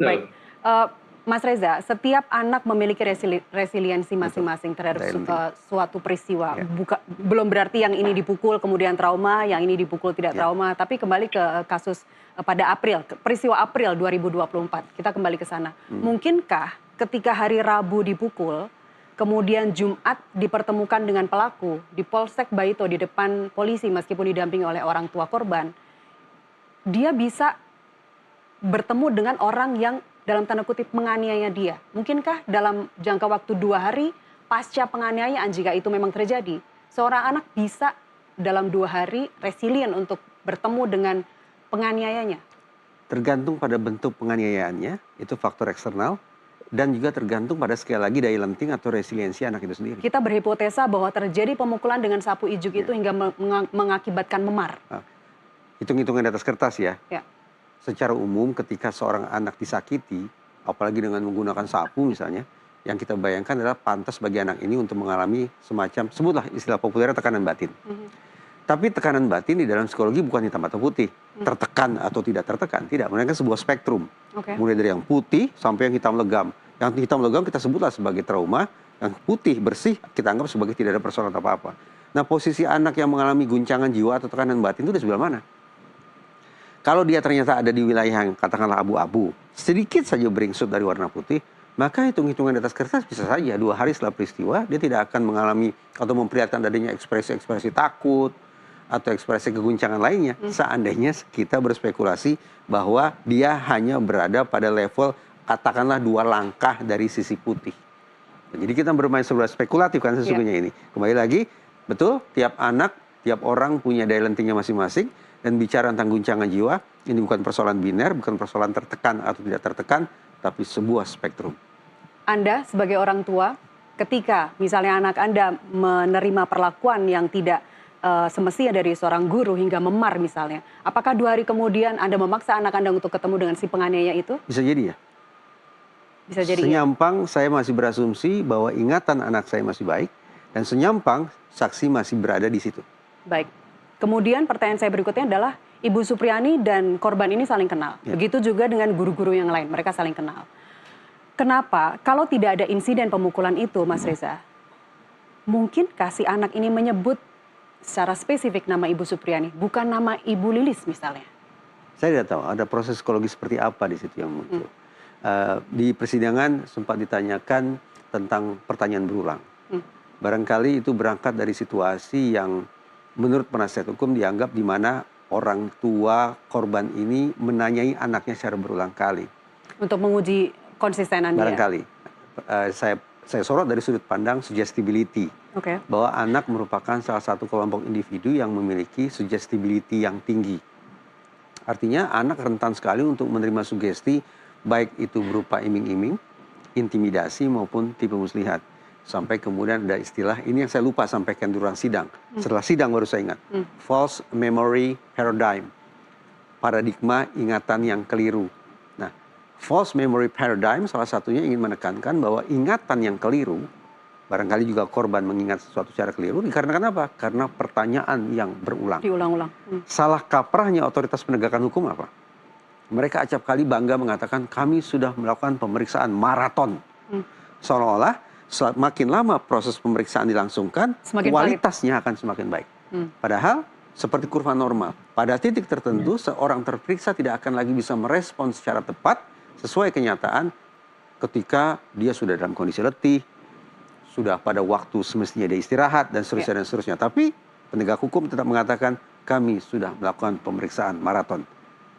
Baik, Mas Reza, setiap anak memiliki resiliensi masing-masing terhadap Daya lenting. suatu peristiwa. Ya. Belum berarti yang ini dipukul kemudian trauma, yang ini dipukul tidak Ya. trauma. Tapi kembali ke kasus pada peristiwa April 2024, kita kembali ke sana. Mungkinkah ketika hari Rabu dipukul, kemudian Jumat dipertemukan dengan pelaku di Polsek Baito di depan polisi meskipun didampingi oleh orang tua korban, dia bisa bertemu dengan orang yang dalam tanda kutip menganiaya dia. Mungkinkah dalam jangka waktu 2 hari pasca penganiayaan, jika itu memang terjadi, seorang anak bisa dalam 2 hari resilient untuk bertemu dengan penganiayanya? Tergantung pada bentuk penganiayaannya, itu faktor eksternal, dan juga tergantung pada sekali lagi daya lenting atau resiliensi anak itu sendiri. Kita berhipotesa bahwa terjadi pemukulan dengan sapu ijuk itu hingga mengakibatkan memar. Hitung-hitungan di atas kertas ya. Ya. Secara umum ketika seorang anak disakiti, apalagi dengan menggunakan sapu misalnya, yang kita bayangkan adalah pantas bagi anak ini untuk mengalami semacam, sebutlah istilah populernya tekanan batin. Tapi tekanan batin di dalam psikologi bukan hitam atau putih, tertekan atau tidak tertekan, tidak. Mereka sebuah spektrum, mulai dari yang putih sampai yang hitam legam. Yang hitam legam kita sebutlah sebagai trauma, yang putih bersih kita anggap sebagai tidak ada persoalan apa-apa. Nah, posisi anak yang mengalami guncangan jiwa atau tekanan batin itu di sebelah mana? Kalau dia ternyata ada di wilayah yang katakanlah abu-abu, sedikit saja beringsut dari warna putih, maka hitung-hitungan di atas kertas bisa saja 2 hari setelah peristiwa dia tidak akan mengalami atau memperlihatkan adanya ekspresi-ekspresi takut atau ekspresi keguncangan lainnya. Seandainya kita berspekulasi bahwa dia hanya berada pada level katakanlah 2 langkah dari sisi putih. Jadi kita bermain sebuah spekulatif kan sesungguhnya ini. Kembali lagi, betul, tiap anak, tiap orang punya daya lentingnya masing-masing. Dan bicara tentang guncangan jiwa, ini bukan persoalan biner, bukan persoalan tertekan atau tidak tertekan, tapi sebuah spektrum. Anda sebagai orang tua, ketika misalnya anak Anda menerima perlakuan yang tidak semestinya dari seorang guru hingga memar misalnya, apakah 2 hari kemudian Anda memaksa anak Anda untuk ketemu dengan si penganiaya itu? Bisa jadi ya. Bisa jadi. Senyampang saya masih berasumsi bahwa ingatan anak saya masih baik, dan senyampang saksi masih berada di situ. Baik. Kemudian pertanyaan saya berikutnya adalah Ibu Supriani dan korban ini saling kenal. Begitu juga dengan guru-guru yang lain, mereka saling kenal. Kenapa kalau tidak ada insiden pemukulan itu, Mas Reza, mungkinkah si anak ini menyebut secara spesifik nama Ibu Supriani, bukan nama Ibu Lilis misalnya? Saya tidak tahu ada proses psikologi seperti apa di situ yang muncul. Di persidangan sempat ditanyakan tentang pertanyaan berulang. Barangkali itu berangkat dari situasi yang menurut penasihat hukum dianggap di mana orang tua korban ini menanyai anaknya secara berulang kali. Untuk menguji konsistenan dia? Barangkali. Saya sorot dari sudut pandang suggestibility. Bahwa anak merupakan salah satu kelompok individu yang memiliki suggestibility yang tinggi. Artinya anak rentan sekali untuk menerima sugesti, baik itu berupa iming-iming, intimidasi maupun tipu muslihat. Sampai kemudian ada istilah, ini yang saya lupa sampaikan di ruang sidang. Setelah sidang baru saya ingat. False memory paradigm. Paradigma ingatan yang keliru. Nah, false memory paradigm salah satunya ingin menekankan bahwa ingatan yang keliru, barangkali juga korban mengingat sesuatu secara keliru, dikarenakan apa? Karena pertanyaan yang berulang. Diulang-ulang. Salah kaprahnya otoritas penegakan hukum apa? Mereka acap kali bangga mengatakan, kami sudah melakukan pemeriksaan maraton. Seolah-olah semakin lama proses pemeriksaan dilangsungkan, kualitasnya akan semakin baik. Padahal seperti kurva normal, pada titik tertentu seorang terperiksa tidak akan lagi bisa merespons secara tepat sesuai kenyataan ketika dia sudah dalam kondisi letih, sudah pada waktu semestinya dia istirahat dan seterusnya dan seterusnya. Tapi penegak hukum tetap mengatakan kami sudah melakukan pemeriksaan maraton.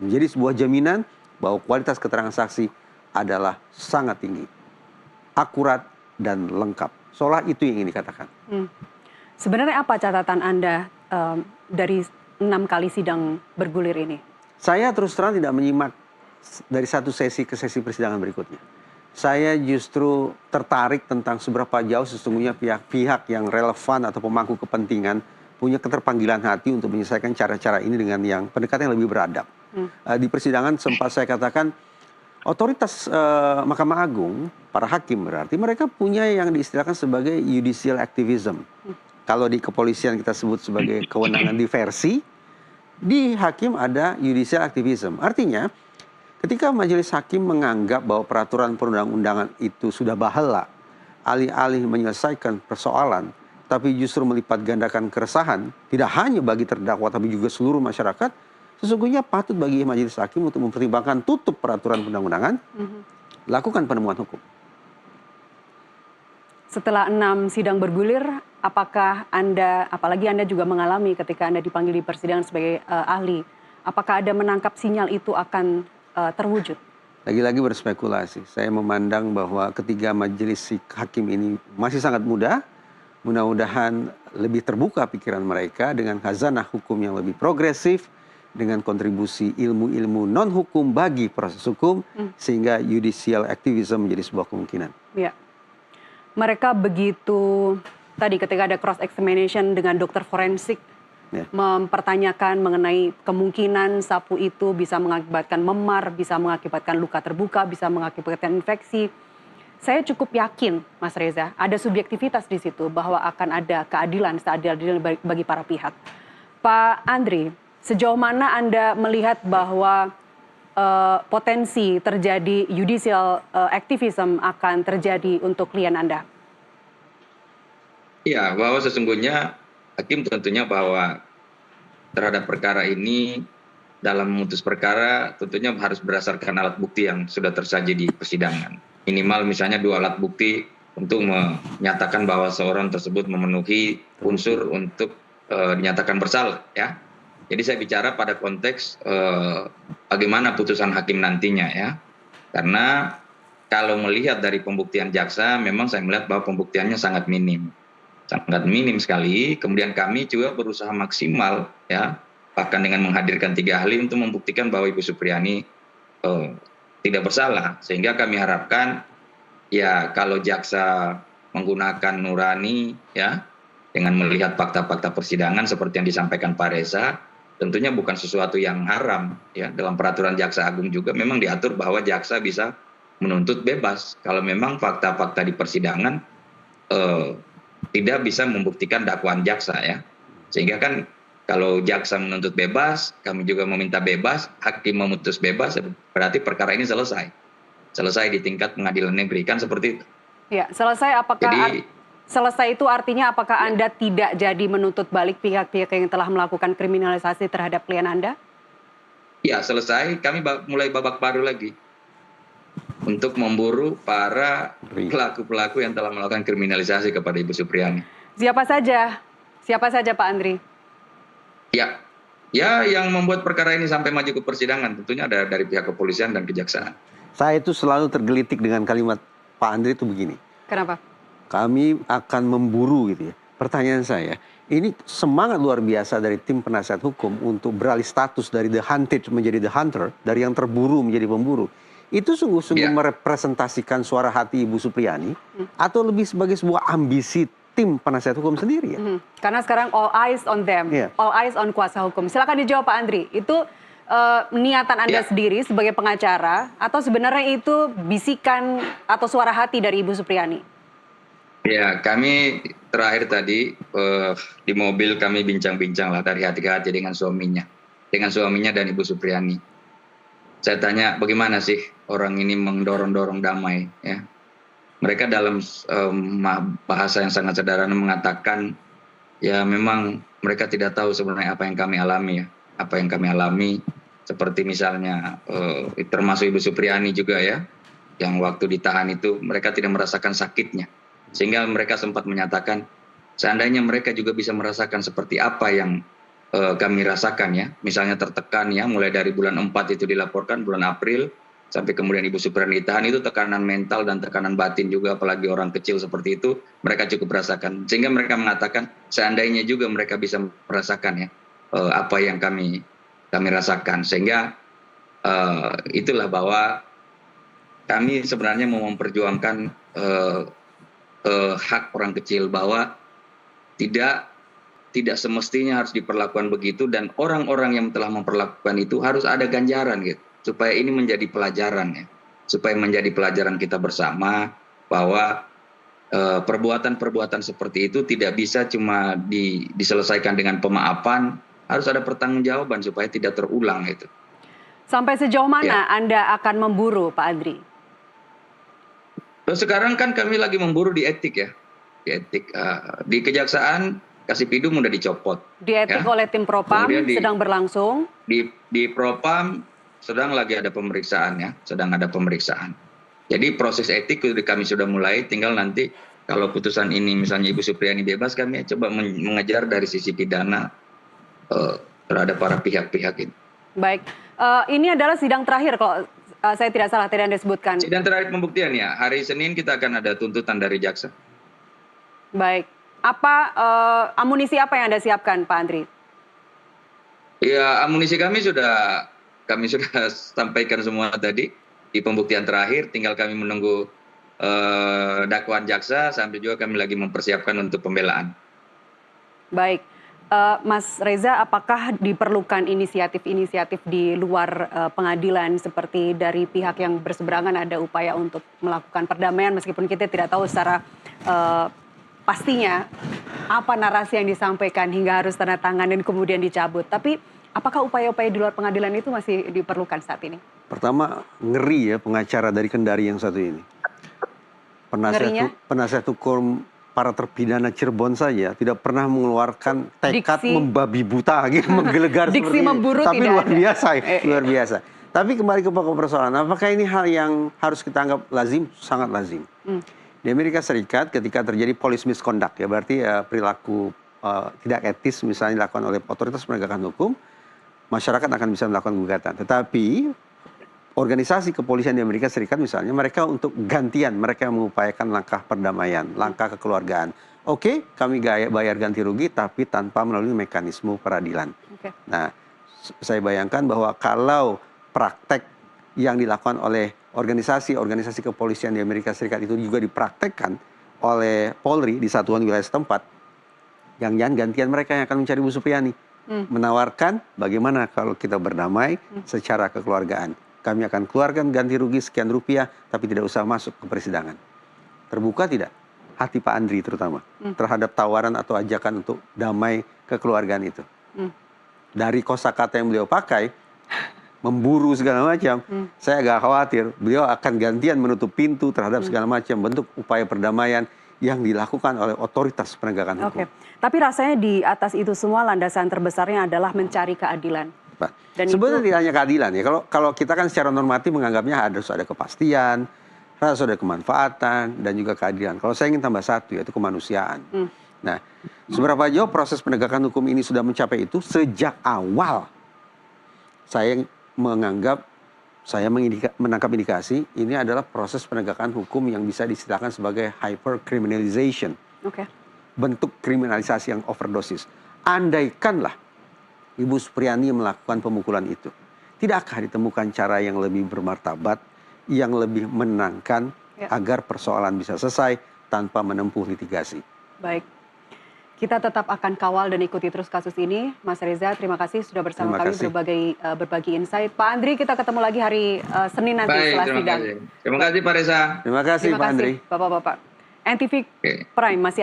Menjadi sebuah jaminan bahwa kualitas keterangan saksi adalah sangat tinggi, akurat dan lengkap. Seolah itu yang ingin dikatakan. Sebenarnya apa catatan Anda dari 6 kali sidang bergulir ini? Saya terus terang tidak menyimak dari satu sesi ke sesi persidangan berikutnya. Saya justru tertarik tentang seberapa jauh sesungguhnya pihak-pihak yang relevan atau pemangku kepentingan punya keterpanggilan hati untuk menyelesaikan cara-cara ini dengan yang pendekatan yang lebih beradab. Di persidangan sempat saya katakan, otoritas Mahkamah Agung, para hakim berarti mereka punya yang diistilahkan sebagai judicial activism. Kalau di kepolisian kita sebut sebagai kewenangan diversi, di hakim ada judicial activism. Artinya Ketika majelis hakim menganggap bahwa peraturan perundang-undangan itu sudah bahala, alih-alih menyelesaikan persoalan, tapi justru melipat gandakan keresahan, tidak hanya bagi terdakwa tapi juga seluruh masyarakat, sesungguhnya patut bagi majelis hakim untuk mempertimbangkan tutup peraturan perundang-undangan, lakukan penemuan hukum. Setelah 6 sidang bergulir, apakah Anda, apalagi Anda juga mengalami ketika Anda dipanggil di persidangan sebagai ahli, apakah Anda menangkap sinyal itu akan terwujud? Lagi-lagi berspekulasi. Saya memandang bahwa ketiga majelis hakim ini masih sangat muda, mudah-mudahan lebih terbuka pikiran mereka dengan khazanah hukum yang lebih progresif, dengan kontribusi ilmu-ilmu non-hukum bagi proses hukum, sehingga judicial activism menjadi sebuah kemungkinan. Ya. Mereka begitu, tadi ketika ada cross examination dengan dokter forensik, mempertanyakan mengenai kemungkinan sapu itu bisa mengakibatkan memar, bisa mengakibatkan luka terbuka, bisa mengakibatkan infeksi. Saya cukup yakin, Mas Reza, ada subjektivitas di situ bahwa akan ada keadilan, seadil-adilnya bagi para pihak. Pak Andri, sejauh mana Anda melihat bahwa potensi terjadi judicial activism akan terjadi untuk klien Anda? Ya, bahwa sesungguhnya hakim tentunya bahwa terhadap perkara ini dalam memutus perkara tentunya harus berdasarkan alat bukti yang sudah tersaji di persidangan. Minimal misalnya 2 alat bukti untuk menyatakan bahwa seorang tersebut memenuhi unsur untuk dinyatakan bersalah, ya. Jadi saya bicara pada konteks bagaimana putusan hakim nantinya, ya. Karena kalau melihat dari pembuktian jaksa, memang saya melihat bahwa pembuktiannya sangat minim sekali. Kemudian kami juga berusaha maksimal, ya, bahkan dengan menghadirkan 3 ahli untuk membuktikan bahwa Ibu Supriyani tidak bersalah. Sehingga kami harapkan, ya, kalau jaksa menggunakan nurani, ya, dengan melihat fakta-fakta persidangan seperti yang disampaikan Pak Reza, tentunya bukan sesuatu yang haram, ya. Dalam peraturan Jaksa Agung juga memang diatur bahwa jaksa bisa menuntut bebas kalau memang fakta-fakta di persidangan tidak bisa membuktikan dakwaan jaksa, ya. Sehingga kan kalau jaksa menuntut bebas, kami juga meminta bebas, hakim memutus bebas, berarti perkara ini selesai di tingkat pengadilan negeri, kan seperti itu. Ya, selesai. Apakah selesai itu artinya apakah Anda tidak jadi menuntut balik pihak-pihak yang telah melakukan kriminalisasi terhadap klien Anda? Ya, selesai. Kami mulai babak baru lagi untuk memburu para pelaku-pelaku yang telah melakukan kriminalisasi kepada Ibu Supriyani. Siapa saja? Siapa saja, Pak Andri? Ya, yang membuat perkara ini sampai maju ke persidangan tentunya ada dari pihak kepolisian dan kejaksaan. Saya itu selalu tergelitik dengan kalimat Pak Andri itu begini. Kenapa? Kami akan memburu gitu ya. Pertanyaan saya, ini semangat luar biasa dari tim penasihat hukum untuk beralih status dari the hunted menjadi the hunter, dari yang terburu menjadi pemburu. Itu sungguh-sungguh merepresentasikan suara hati Ibu Supriyani atau lebih sebagai sebuah ambisi tim penasihat hukum sendiri, ya? Karena sekarang all eyes on them, all eyes on kuasa hukum. Silakan dijawab Pak Andri, itu niatan Anda sendiri sebagai pengacara atau sebenarnya itu bisikan atau suara hati dari Ibu Supriyani? Ya, kami terakhir tadi di mobil kami bincang-bincang lah dari hati ke hati dengan suaminya dan Ibu Supriyani. Saya tanya bagaimana sih orang ini mendorong-dorong damai, ya. Mereka dalam bahasa yang sangat sederhana mengatakan, ya memang mereka tidak tahu sebenarnya apa yang kami alami, ya. Apa yang kami alami, seperti misalnya termasuk Ibu Supriyani juga, ya, yang waktu ditahan itu mereka tidak merasakan sakitnya. Sehingga mereka sempat menyatakan, seandainya mereka juga bisa merasakan seperti apa yang kami rasakan, ya. Misalnya tertekan, ya, mulai dari bulan 4 itu dilaporkan, bulan April, sampai kemudian Ibu Supriyani ditahan, itu tekanan mental dan tekanan batin juga, apalagi orang kecil seperti itu, mereka cukup merasakan. Sehingga mereka mengatakan, seandainya juga mereka bisa merasakan, ya, apa yang kami rasakan. Sehingga itulah bahwa kami sebenarnya mau memperjuangkan hak orang kecil, bahwa tidak semestinya harus diperlakukan begitu, dan orang-orang yang telah memperlakukan itu harus ada ganjaran, gitu, supaya ini menjadi pelajaran, ya, supaya menjadi pelajaran kita bersama bahwa perbuatan-perbuatan seperti itu tidak bisa cuma diselesaikan dengan pemaafan, harus ada pertanggungjawaban supaya tidak terulang, itu. Sampai sejauh mana Ya. Anda akan memburu, Pak Andri? Terus sekarang kan kami lagi memburu di etik ya, di etik. Di kejaksaan Kasipidum udah dicopot. Di etik oleh tim Propam Kemudian sedang berlangsung. Di Propam sedang lagi ada pemeriksaan ya, sedang ada pemeriksaan. Jadi proses etik kami sudah mulai, tinggal nanti kalau putusan ini misalnya Ibu Supriyani bebas, kami coba mengejar dari sisi pidana terhadap para pihak-pihak ini. Baik, ini adalah sidang terakhir kalau saya tidak salah, tidak Anda sebutkan. Sidang terakhir pembuktian ya, hari Senin kita akan ada tuntutan dari jaksa. Baik, amunisi apa yang Anda siapkan, Pak Andri? Ya, amunisi kami sudah sampaikan semua tadi di pembuktian terakhir, tinggal kami menunggu dakwaan jaksa, sambil juga kami lagi mempersiapkan untuk pembelaan. Baik, Mas Reza, apakah diperlukan inisiatif-inisiatif di luar pengadilan seperti dari pihak yang berseberangan, ada upaya untuk melakukan perdamaian meskipun kita tidak tahu secara pastinya apa narasi yang disampaikan hingga harus tanda tangan dan kemudian dicabut. Tapi apakah upaya-upaya di luar pengadilan itu masih diperlukan saat ini? Pertama, ngeri ya pengacara dari Kendari yang satu ini. Penasihat hukum para terpidana Cirebon saja tidak pernah mengeluarkan tekad membabi buta gitu, menggelegar seperti ini. Tapi luar biasa, luar biasa. Tapi kembali ke pokok persoalan, apakah ini hal yang harus kita anggap lazim? Sangat lazim. Di Amerika Serikat ketika terjadi police misconduct, ya berarti perilaku tidak etis misalnya dilakukan oleh otoritas penegakan hukum, masyarakat akan bisa melakukan gugatan. Tetapi organisasi kepolisian di Amerika Serikat misalnya, mereka untuk gantian, mereka mengupayakan langkah perdamaian, langkah kekeluargaan. Oke, kami bayar ganti rugi, tapi tanpa melalui mekanisme peradilan. Nah, saya bayangkan bahwa kalau praktek yang dilakukan oleh organisasi kepolisian di Amerika Serikat itu juga dipraktekkan oleh Polri di satuan wilayah setempat, jangan-jangan gantian mereka yang akan mencari Bu Supriyani. Menawarkan bagaimana kalau kita berdamai secara kekeluargaan. Kami akan keluarkan ganti rugi sekian rupiah, tapi tidak usah masuk ke persidangan. Terbuka tidak hati Pak Andri terutama terhadap tawaran atau ajakan untuk damai kekeluargaan itu? Dari kosakata yang beliau pakai, memburu segala macam, saya agak khawatir beliau akan gantian menutup pintu terhadap segala macam bentuk upaya perdamaian yang dilakukan oleh otoritas penegakan hukum. Tapi rasanya di atas itu semua landasan terbesarnya adalah mencari keadilan. Dan sebenarnya tidak hanya keadilan ya. Kalau kita kan secara normatif menganggapnya harus ada kepastian, harus ada kemanfaatan, dan juga keadilan. Kalau saya ingin tambah satu, yaitu kemanusiaan. Nah, seberapa jauh proses penegakan hukum ini sudah mencapai itu? Sejak awal saya menganggap, saya menangkap indikasi ini adalah proses penegakan hukum yang bisa distilahkan sebagai hypercriminalization. Bentuk kriminalisasi yang overdosis. Andaikanlah Ibu Supriyani melakukan pemukulan itu, tidakkah ditemukan cara yang lebih bermartabat, yang lebih menenangkan agar persoalan bisa selesai tanpa menempuh litigasi? Baik, kita tetap akan kawal dan ikuti terus kasus ini. Mas Reza, terima kasih sudah bersama kami berbagi insight. Pak Andri, kita ketemu lagi hari Senin nanti setelah sidang. Terima kasih Pak Reza. Terima kasih Pak Andri. Bapak-bapak. NTV Prime masih